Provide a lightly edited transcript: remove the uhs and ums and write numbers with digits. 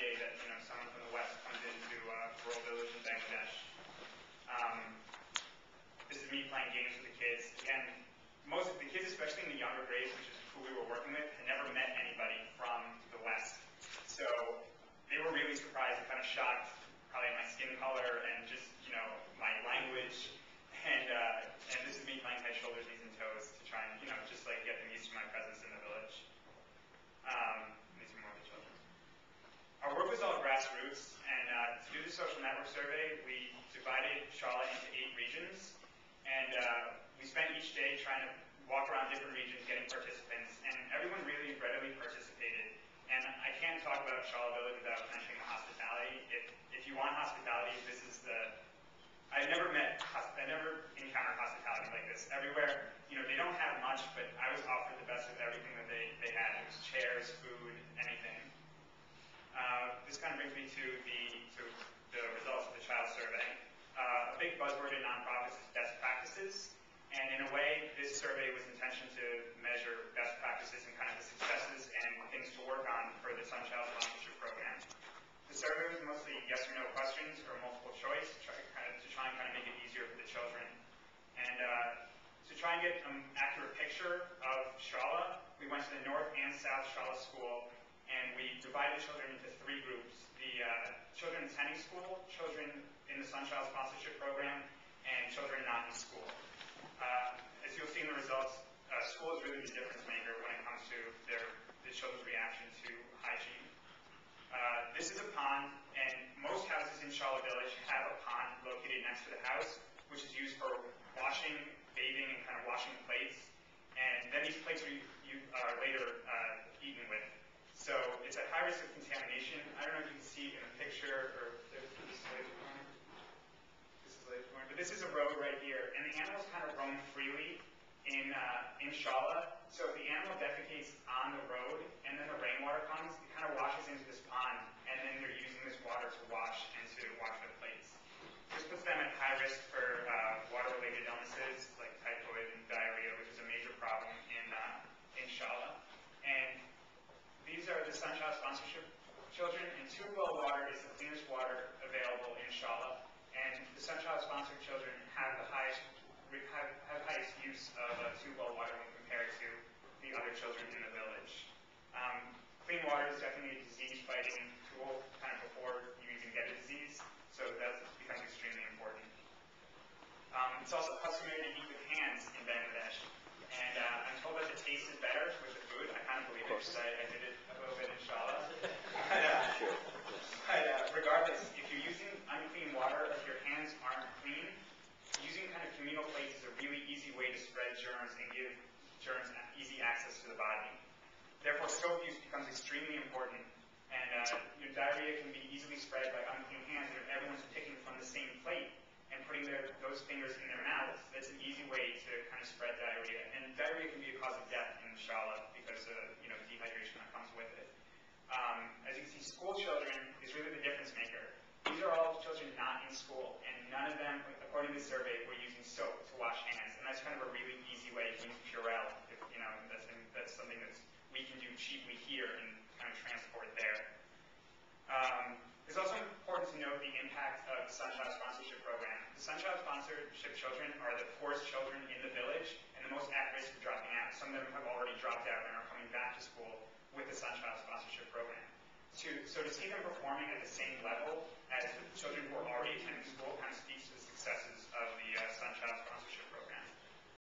day that someone from the West comes into rural village in Bangladesh. This is me playing games with the kids. Again, most of the kids, especially in the younger grades, which is who we were working with, had never met anybody from the West. So they were really surprised and kind of shocked, probably at my skin color and just, my language. And this is me playing head, shoulders, knees, and toes to try and, just like get them used to my presence in the village. These are more of the children. Our work was all grassroots, and to do the social network survey, we divided Shaula into 8 regions, and we spent each day trying to walk around different regions, getting participants, and everyone really readily participated. And I can't talk about Shaula Village without mentioning the hospitality. If you want hospitality, this is the... I never encountered hospitality like this. Everywhere, they don't have much, but I was offered the best of everything that they had. It was chairs, food, anything. This kind of brings me to the results of the child survey. A big buzzword in nonprofits is best practices. And in a way, this survey was intentioned to measure best practices and kind of the successes and things to work on for the Sun Child Sponsorship Program. The survey was mostly yes or no questions or multiple choice to try and make it easier for the children. And to try and get an accurate picture of Shaula, we went to the North and South Shaula School, and we divided children into 3 groups. The children attending school, children in the Sun Child Sponsorship Program, and children not in school. As you'll see in the results, school is really the difference maker when it comes to the children's reaction to hygiene. This is a pond, and most houses in Shaula Village have a pond located next to the house, which is used for washing, bathing, and kind of washing plates. And then these plates are later eaten with. So it's at high risk of contamination. I don't know if you can see in the picture, or if this is laser born. This is laser born, but this is a road right here, and the animals kind of roam freely in Shaula. So if the animal defecates on the road, and then the rainwater comes, it kind of washes into this pond, and then they're using this water to wash and to wash their plates. This puts them at high risk for water-related illnesses like typhoid and diarrhea, which is a major problem in Shaula. And these are the Sun Child Sponsorship children, and tube well water is the cleanest water available in Shaula. And the Sun Child Sponsored children have the highest use of tube well water when compared to the other children in the village. Clean water is definitely a disease-fighting tool kind of before you even get a disease, so that becomes extremely important. It's also customary to eat with hands in Bangladesh, and I'm told that the taste is better with the food. I kind of believe it because I did it a little bit in Shaula. But regardless, if you're using unclean water, if your hands aren't clean, using kind of communal plates is a really easy way to spread germs and give germs easy access to the body. Therefore, soap use becomes extremely important, and your diarrhea can be easily spread by unclean hands, and if everyone's picking from the same plate and putting those fingers in their mouths, that's an easy way to kind of spread diarrhea. And diarrhea can be a cause of death in Shaula because of dehydration that comes with it. As you can see, school children is really the difference maker. These are all children not in school, and none of them, according to the survey, were using soap to wash hands. And that's kind of a really easy way to use Purell. That's something that we can do cheaply here and kind of transport there. It's also important to note the impact of the Sun Child Sponsorship Program. The Sun Child Sponsorship children are the poorest children in the village and the most at risk of dropping out. Some of them have already dropped out and are coming back to school with the Sun Child Sponsorship Program. So to see them performing at the same